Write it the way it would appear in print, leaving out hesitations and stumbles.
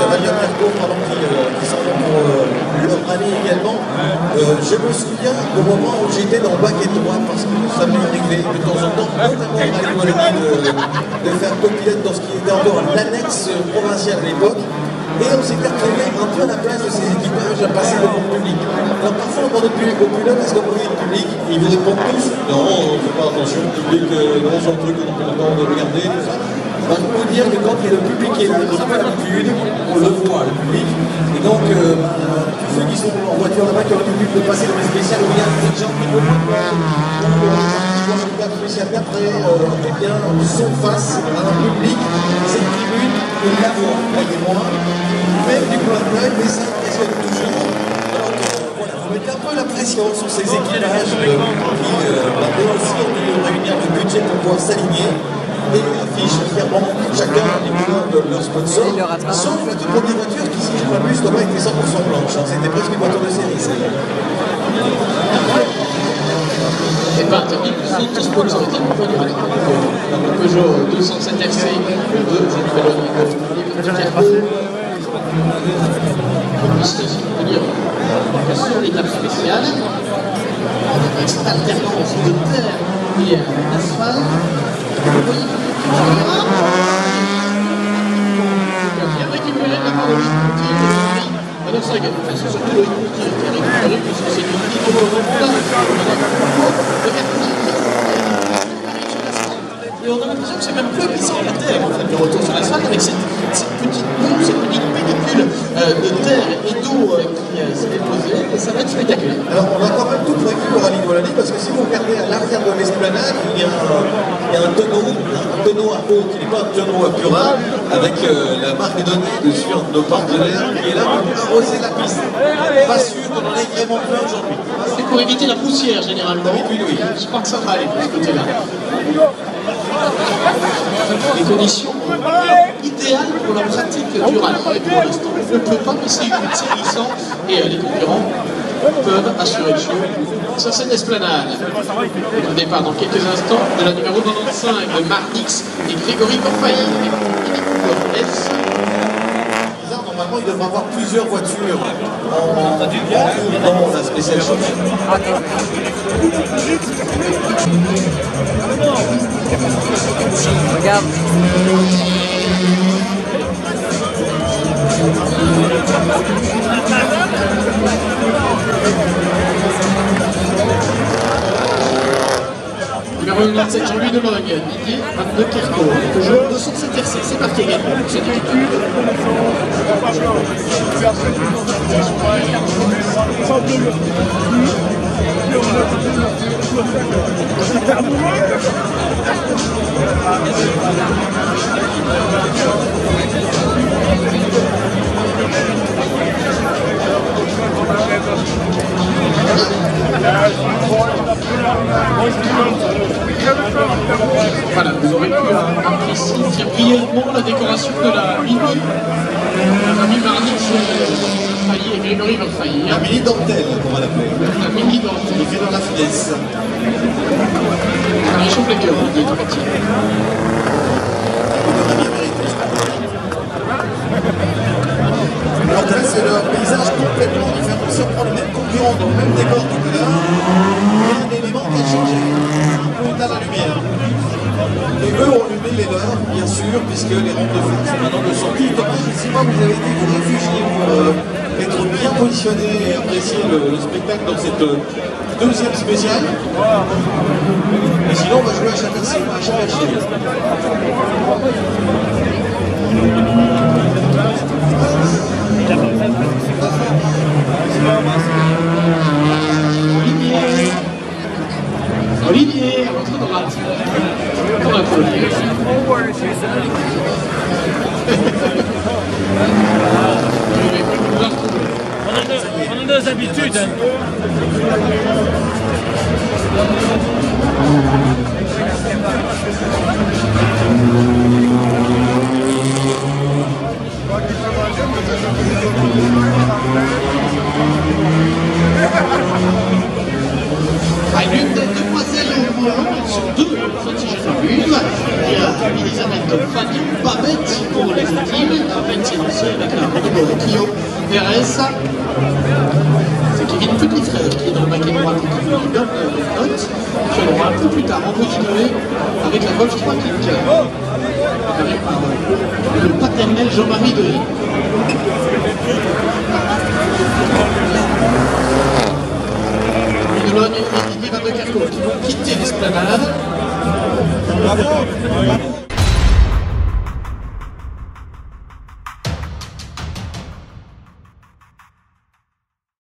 Vanderkoop, qui s'en vont pour leur rallye également. Je me souviens au moment où j'étais dans le bac étroit, parce que ça m'est arrivé de temps en temps, notamment avec de faire copilote dans ce qui était encore l'annexe provinciale à l'époque. Et on s'était retrouvé un peu à la place de ces équipages à passer devant le public. Alors parfois on demande au pilote, est-ce qu'on peut voir le public? Et ils vous répondent tous, non, on ne fait pas attention, le public, non, c'est un truc qu'on n'a pas le temps de regarder, tout ça. Ben, je peux vous dire que quand il y a le public qui est là, on n'a pas l'habitude, on le voit, le public. Et donc, tous ceux qui sont en voiture là-bas, qui ont l'habitude de passer dans les spéciales, où il y a des gens qui ne voient pas, le spécial d'après, eh bien, sont face à un public, cette tribune, on la voit, croyez-moi, même du coin de l'œil, mais ça impressionne toujours. Alors voilà, vous mettez un peu la pression sur ces équipages qui, eux aussi, ont dû réunir le budget pour pouvoir s'aligner et affichent fièrement chacun les couleurs de leur sponsor, sauf la toute première voiture qui, si je ne m'abuse, doit pas être 100% blanche. Hein. C'était presque une voiture de série, celle-là. C'est pas interdit, nous sommes tous sponsorisés pour venir avec le Peugeot 207 RC, le 2, c'est une belle sur l'étape spéciale, avec cette alternance de terre et d'asphalte. Bien récupéré de la part de l'Écoutille. Alors ça, c'est surtout l'Écoutille qui a récupéré, puisque c'est une petite et on a l'impression que c'est même plus glissant à la terre, en fait, le retour sur l'asphalte, avec cette petite boue, cette petite pellicule de terre et d'eau qui s'est déposée, et ça va être spectaculaire. Alors, on a quand même tout prévu au rallye de Wallonie, parce que si vous regardez à l'arrière de l'esplanade, il y a un tonneau à eau, qui n'est pas un tonneau à purin, avec la marque donnée dessus, un de nos partenaires, qui est là pour arroser la piste. Pas sûr qu'on en ait vraiment plein aujourd'hui. C'est pour éviter la poussière, généralement. Oui. Je crois que ça va aller de ce côté-là. Les conditions idéales pour la pratique du rallye. Pour l'instant, on ne peut pas, mais c'est glissant et les concurrents peuvent assurer le show sur cette esplanade. On départ dans quelques instants de la numéro 95 de Marnix et Grégory Corfailly. Normalement, il devrait avoir plusieurs voitures dans la spéciale show. Regarde. Numéro 97, Jean-Louis Delogne, Didier 22 Kirko, Peugeot 207 RC, c'est parti également pour cette étude. Voilà, vous aurez pu apprécier brièvement la décoration de la Mini. La Mini Marnix Corfailly et Grégory Corfailly. La mini dentelle, on va l'appeler. La Mini dentelle. Il fait dans la finesse. Un riche plaqueur, on dit tout petit. Alors là, c'est le paysage complètement différent. Si on prend les mêmes concurrents dans le même décor tout à l'heure, il y a un élément qui a changé. Un peu à la lumière. Et eux ont allumé les leurs, bien sûr, puisque les rampes de fête sont maintenant de sortie. Dommage, je ne sais pas, vous avez été vous réfugier pour être bien positionné et apprécier le spectacle dans cette deuxième spéciale. Et sinon, on va jouer à Château-Ciel. Olivier, à votre droite. Pour applaudir. On a des habitudes. Hein. L'une des demoiselles au volant, sur deux, si je ne m'abuse, il y a Elisabeth Fanny, Babette pour les Kyo Perez. C'est Kevin Petit Frère qui est dans le baquet droit et qui fait une bonne note. Qui aura un peu plus tard en positionné avec la Golf 3 Kick. Préparé par le paternel Jean-Marie Delis. Une Logne et Didier Van de Kerkhove qui vont quitter l'esplanade.